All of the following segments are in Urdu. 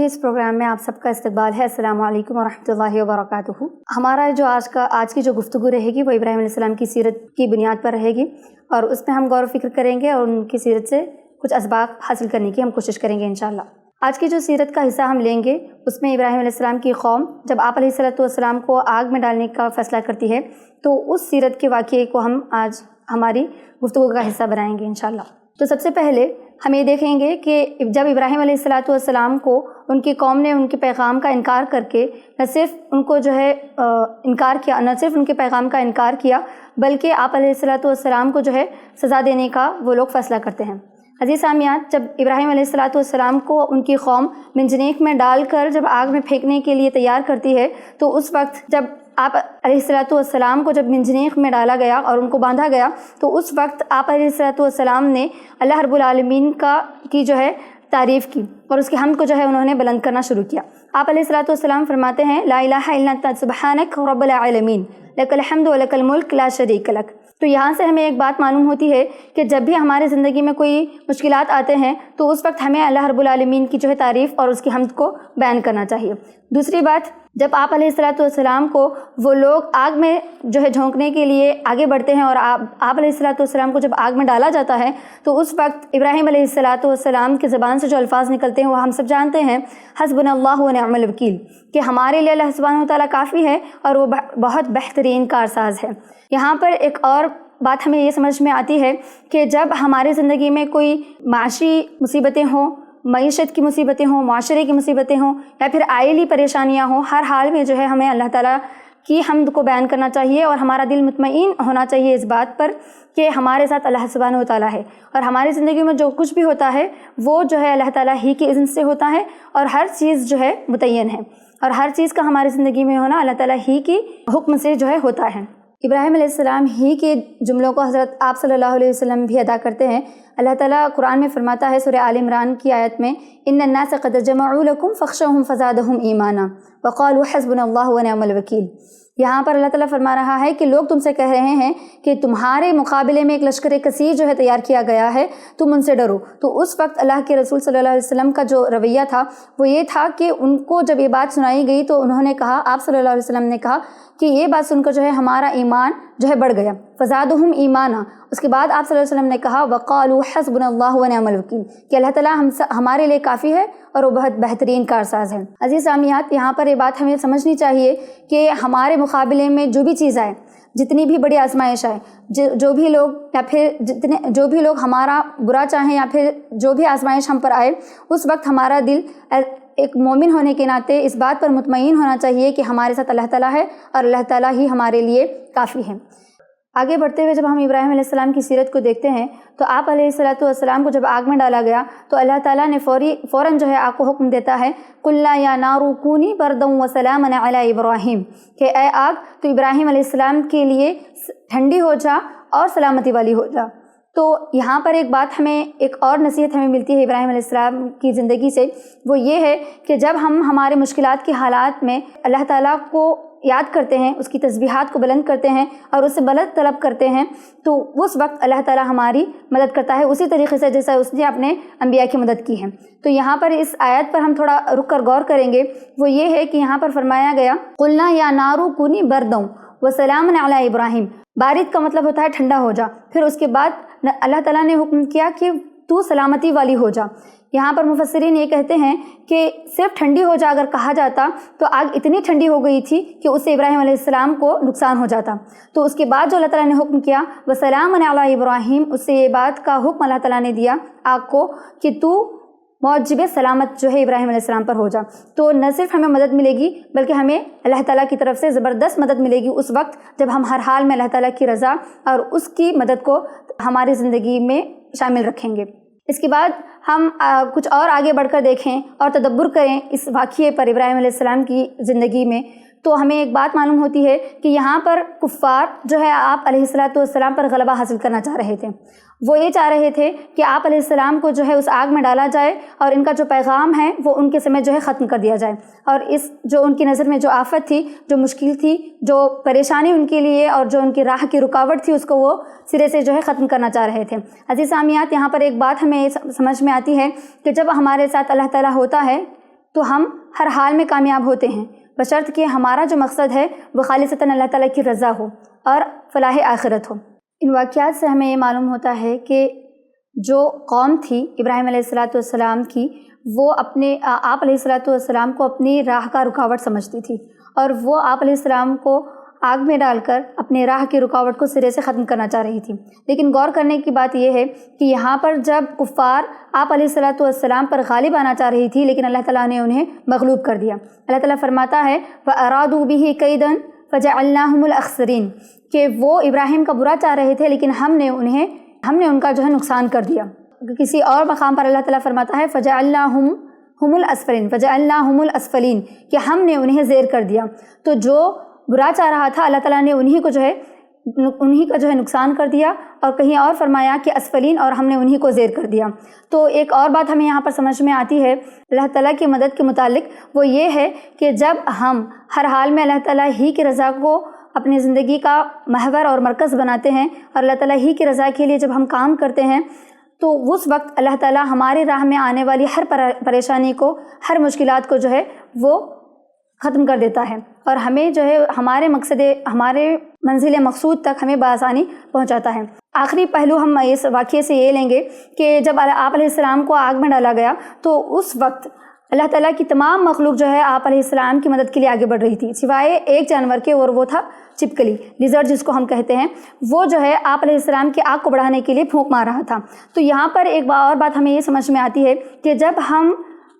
اس پروگرام میں آپ سب کا استقبال ہے۔ السلام علیکم ورحمۃ اللہ وبرکاتہ۔ ہمارا جو آج کی جو گفتگو رہے گی وہ ابراہیم علیہ السلام کی سیرت کی بنیاد پر رہے گی، اور اس میں ہم غور و فکر کریں گے اور ان کی سیرت سے کچھ اسباق حاصل کرنے کی ہم کوشش کریں گے انشاءاللہ۔ آج کی جو سیرت کا حصہ ہم لیں گے اس میں ابراہیم علیہ السلام کی قوم جب آپ علیہ السلام کو آگ میں ڈالنے کا فیصلہ کرتی ہے تو اس سیرت کے واقعے کو ہم آج ہماری گفتگو کا حصہ بنائیں گے انشاءاللہ۔ تو سب سے پہلے ہم یہ دیکھیں گے کہ جب ابراہیم علیہ السلام کو ان کی قوم نے ان کے پیغام کا انکار کر کے نہ صرف ان کو انکار کیا، نہ صرف ان کے پیغام کا انکار کیا، بلکہ آپ علیہ السلام کو سزا دینے کا وہ لوگ فیصلہ کرتے ہیں۔ عزیز سامعین، جب ابراہیم علیہ السلام کو ان کی قوم منجنیق میں ڈال کر جب آگ میں پھینکنے کے لیے تیار کرتی ہے تو اس وقت جب آپ علیہ السلام کو جب منجنیق میں ڈالا گیا اور ان کو باندھا گیا تو اس وقت آپ علیہ السلام نے اللہ رب العالمین کی تعریف کی اور اس کی حمد کو انہوں نے بلند کرنا شروع کیا۔ آپ علیہ السلام فرماتے ہیں لا الہ الا انت سبحانک رب العالمین لک الحمد ولک الملک لا شریک لک۔ تو یہاں سے ہمیں ایک بات معلوم ہوتی ہے کہ جب بھی ہمارے زندگی میں کوئی مشکلات آتے ہیں تو اس وقت ہمیں اللہ رب العالمین کی تعریف اور اس کی حمد کو بیان کرنا چاہیے۔ دوسری بات، جب آپ علیہ السلام کو وہ لوگ آگ میں جھونکنے کے لیے آگے بڑھتے ہیں اور آپ علیہ السلام کو جب آگ میں ڈالا جاتا ہے تو اس وقت ابراہیم علیہ السلام کی زبان سے جو الفاظ نکلتے ہیں وہ ہم سب جانتے ہیں، حسبنا اللہ ونعم الوکیل، کہ ہمارے لیے اللہ سبحانہ وتعالیٰ کافی ہے اور وہ بہت بہترین کارساز ہے۔ یہاں پر ایک اور بات ہمیں یہ سمجھ میں آتی ہے کہ جب ہماری زندگی میں کوئی معاشی مصیبتیں ہوں، معیشت کی مصیبتیں ہوں، معاشرے کی مصیبتیں ہوں یا پھر آئلی پریشانیاں ہوں، ہر حال میں ہمیں اللہ تعالیٰ کی حمد کو بیان کرنا چاہیے اور ہمارا دل مطمئن ہونا چاہیے اس بات پر کہ ہمارے ساتھ اللہ سبحانہ وتعالیٰ ہے، اور ہماری زندگی میں جو کچھ بھی ہوتا ہے وہ اللہ تعالیٰ ہی کے اذن سے ہوتا ہے، اور ہر چیز متعین ہے، اور ہر چیز کا ہماری زندگی میں ہونا اللہ تعالیٰ ہی کی حکم سے ہوتا ہے۔ ابراہیم علیہ السلام ہی کے جملوں کو حضرت آپ صلی اللہ علیہ وسلم بھی ادا کرتے ہیں۔ اللہ تعالیٰ قرآن میں فرماتا ہے سورہ آل عمران کی آیت میں ان الناس قد جمعوا لکم فاخشوہم فزادہم ایمانا وقالوا حسبنا اللہ ونعم الوکیل۔ یہاں پر اللہ تعالیٰ فرما رہا ہے کہ لوگ تم سے کہہ رہے ہیں کہ تمہارے مقابلے میں ایک لشکر کثیر تیار کیا گیا ہے، تم ان سے ڈرو۔ تو اس وقت اللہ کے رسول صلی اللہ علیہ وسلم کا جو رویہ تھا وہ یہ تھا کہ ان کو جب یہ بات سنائی گئی تو انہوں نے کہا، آپ صلی اللہ علیہ وسلم نے کہا کہ یہ بات سن کر ہمارا ایمان بڑھ گیا، فزادہم ایمانا۔ اس کے بعد آپ صلی اللہ علیہ وسلم نے کہا وقالوا حسبنا اللہ ونعم الوکیل، کہ اللہ تعالیٰ ہمارے لیے کافی ہے اور وہ بہت بہترین کارساز ہے۔ عزیز سامعین، یہاں پر یہ بات ہمیں سمجھنی چاہیے کہ ہمارے مقابلے میں جو بھی چیز آئے، جتنی بھی بڑی آزمائش آئے، جو بھی لوگ ہمارا برا چاہیں یا پھر جو بھی آزمائش ہم پر آئے، اس وقت ہمارا دل ایک مومن ہونے کے ناطے اس بات پر مطمئن ہونا چاہیے کہ ہمارے ساتھ اللہ تعالیٰ ہے اور اللہ تعالیٰ ہی ہمارے لیے کافی ہے۔ آگے بڑھتے ہوئے جب ہم ابراہیم علیہ السلام کی سیرت کو دیکھتے ہیں تو آپ علیہ السلام کو جب آگ میں ڈالا گیا تو اللہ تعالیٰ نے فوراً آگ کو حکم دیتا ہے قُلْنَا يَا نَارُ كُونِي بَرْدًا وَسَلَامًا عَلَىٰ إِبْرَاهِيمَ، کہ اے آگ تو ابراہیم علیہ السلام کے لیے ٹھنڈی ہو جا اور سلامتی والی ہو جا۔ تو یہاں پر ایک اور نصیحت ہمیں ملتی ہے ابراہیم علیہ السلام کی زندگی سے، وہ یہ ہے کہ جب ہم ہمارے مشکلات کے حالات میں اللہ تعالیٰ کو یاد کرتے ہیں، اس کی تسبیحات کو بلند کرتے ہیں اور اس سے مدد طلب کرتے ہیں تو اس وقت اللہ تعالیٰ ہماری مدد کرتا ہے اسی طریقے سے جیسا اس نے اپنے انبیاء کی مدد کی ہے۔ تو یہاں پر اس آیت پر ہم تھوڑا رک کر غور کریں گے، وہ یہ ہے کہ یہاں پر فرمایا گیا قُلْنَا يَا نَارُ كُونِي بَرْدًا وَسَلَامًا عَلَىٰ إِبْرَاهِيمَ، بارد کا مطلب ہوتا ہے ٹھنڈا ہو جا، پھر اس کے بعد اللہ تعالیٰ نے حکم کیا کہ تو سلامتی والی ہو جا۔ یہاں پر مفسرین یہ کہتے ہیں کہ صرف ٹھنڈی ہو جا اگر کہا جاتا تو آگ اتنی ٹھنڈی ہو گئی تھی کہ اس سے ابراہیم علیہ السلام کو نقصان ہو جاتا، تو اس کے بعد جو اللہ تعالیٰ نے حکم کیا وَسَلَامًا عَلَىٰ إِبْرَاهِيمَ، اس سے یہ بات کا حکم اللہ تعالیٰ نے دیا آگ کو کہ تو موجب سلامت ابراہیم علیہ السلام پر ہو جا۔ تو نہ صرف ہمیں مدد ملے گی بلکہ ہمیں اللہ تعالیٰ کی طرف سے زبردست مدد ملے گی اس وقت جب ہم ہر حال میں اللہ تعالیٰ کی رضا اور اس کی مدد کو ہماری زندگی میں شامل رکھیں گے۔ اس کے بعد ہم کچھ اور آگے بڑھ کر دیکھیں اور تدبر کریں اس واقعے پر ابراہیم علیہ السلام کی زندگی میں، تو ہمیں ایک بات معلوم ہوتی ہے کہ یہاں پر کفار آپ علیہ السلام پر غلبہ حاصل کرنا چاہ رہے تھے۔ وہ یہ چاہ رہے تھے کہ آپ علیہ السلام کو اس آگ میں ڈالا جائے اور ان کا جو پیغام ہے وہ ان کے سمے ختم کر دیا جائے، اور اس جو ان کی نظر میں جو آفت تھی، جو مشکل تھی، جو پریشانی ان کے لیے اور جو ان کی راہ کی رکاوٹ تھی، اس کو وہ سرے سے ختم کرنا چاہ رہے تھے۔ عزیز سامعین، یہاں پر ایک بات ہمیں سمجھ میں آتی ہے کہ جب ہمارے ساتھ اللہ تعالیٰ ہوتا ہے تو ہم ہر حال میں کامیاب ہوتے ہیں، بشرط کہ ہمارا جو مقصد ہے وہ خالصتاً اللہ تعالیٰ کی رضا ہو اور فلاح آخرت ہو۔ ان واقعات سے ہمیں یہ معلوم ہوتا ہے کہ جو قوم تھی ابراہیم علیہ السلام کی، وہ اپنے آپ علیہ السلام کو اپنی راہ کا رکاوٹ سمجھتی تھی، اور وہ آپ علیہ السلام کو آگ میں ڈال کر اپنے راہ کی رکاوٹ کو سرے سے ختم کرنا چاہ رہی تھی۔ لیکن غور کرنے کی بات یہ ہے کہ یہاں پر جب کفار آپ علیہ السلام پر غالب آنا چاہ رہی تھی، لیکن اللہ تعالیٰ نے انہیں مغلوب کر دیا۔ اللہ تعالیٰ فرماتا ہے وَأَرَادُوا بِهِ كَيْدًا فَجَعَلْنَاهُمُ الْأَخْسَرِينَ کہ وہ ابراہیم کا برا چاہ رہے تھے، لیکن ہم نے ان کا جو ہے نقصان کر دیا۔ کسی اور مقام پر اللہ تعالیٰ فرماتا ہے فَجَعَلْنَاهُمُ الْأَسْفَلِينَ فَجَعَلْنَاهُمُ الْأَسْفَلِينَ کہ ہم نے انہیں زیر کر دیا۔ تو جو برا چاہ رہا تھا اللہ تعالیٰ نے انہی کا جو ہے نقصان کر دیا، اور کہیں اور فرمایا کہ اسفلین، اور ہم نے انہی کو زیر کر دیا۔ تو ایک اور بات ہمیں یہاں پر سمجھ میں آتی ہے اللہ تعالیٰ کی مدد کے متعلق، وہ یہ ہے کہ جب ہم ہر حال میں اللہ تعالیٰ ہی کی رضا کو اپنی زندگی کا محور اور مرکز بناتے ہیں، اور اللہ تعالیٰ ہی کی رضا کے لیے جب ہم کام کرتے ہیں، تو اس وقت اللہ تعالیٰ ہماری راہ میں آنے والی ہر پریشانی کو، ہر مشکلات کو جو ہے وہ ختم کر دیتا ہے، اور ہمیں جو ہے ہمارے منزل مقصود تک ہمیں بآسانی پہنچاتا ہے۔ آخری پہلو ہم اس واقعے سے یہ لیں گے کہ جب آپ علیہ السلام کو آگ میں ڈالا گیا، تو اس وقت اللہ تعالیٰ کی تمام مخلوق جو ہے آپ علیہ السلام کی مدد کے لیے آگے بڑھ رہی تھی، سوائے ایک جانور کے، اور وہ تھا چپکلی، لیزرڈ جس کو ہم کہتے ہیں۔ وہ جو ہے آپ علیہ السلام کی آگ کو بڑھانے کے لیے پھونک مار رہا تھا۔ تو یہاں پر ایک اور بات ہمیں یہ سمجھ میں آتی ہے کہ جب ہم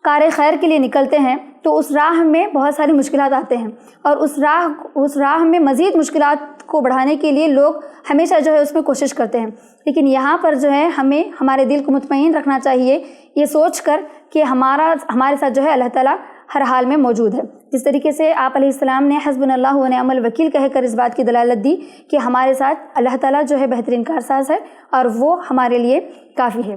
کار خیر کے لیے نکلتے ہیں تو اس راہ میں بہت ساری مشکلات آتے ہیں، اور اس راہ میں مزید مشکلات کو بڑھانے کے لیے لوگ ہمیشہ جو ہے اس میں کوشش کرتے ہیں۔ لیکن یہاں پر جو ہے ہمیں ہمارے دل کو مطمئن رکھنا چاہیے، یہ سوچ کر کہ ہمارے ساتھ جو ہے اللہ تعالیٰ ہر حال میں موجود ہے۔ جس طریقے سے آپ علیہ السلام نے حسبنا اللہ و نعم الوکیل کہہ کر اس بات کی دلالت دی کہ ہمارے ساتھ اللہ تعالیٰ جو ہے بہترین کارساز ہے، اور وہ ہمارے لیے کافی ہے۔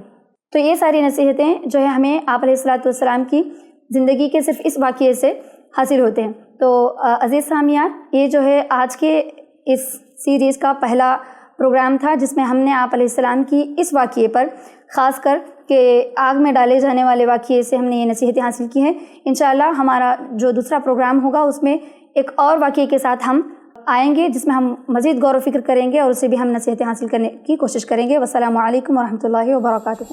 تو یہ ساری نصیحتیں جو ہے ہمیں آپ علیہ السلام کی زندگی کے صرف اس واقعے سے حاصل ہوتے ہیں۔ تو عزیز سامعین، یہ جو ہے آج کے اس سیریز کا پہلا پروگرام تھا، جس میں ہم نے آپ علیہ السلام کی اس واقعے پر، خاص کر کہ آگ میں ڈالے جانے والے واقعے سے ہم نے یہ نصیحتیں حاصل کی ہیں۔ انشاءاللہ ہمارا جو دوسرا پروگرام ہوگا اس میں ایک اور واقعے کے ساتھ ہم آئیں گے، جس میں ہم مزید غور و فکر کریں گے، اور اسے بھی ہم نصیحتیں حاصل کرنے کی کوشش کریں گے۔ والسلام علیکم ورحمۃ اللہ وبرکاتہ۔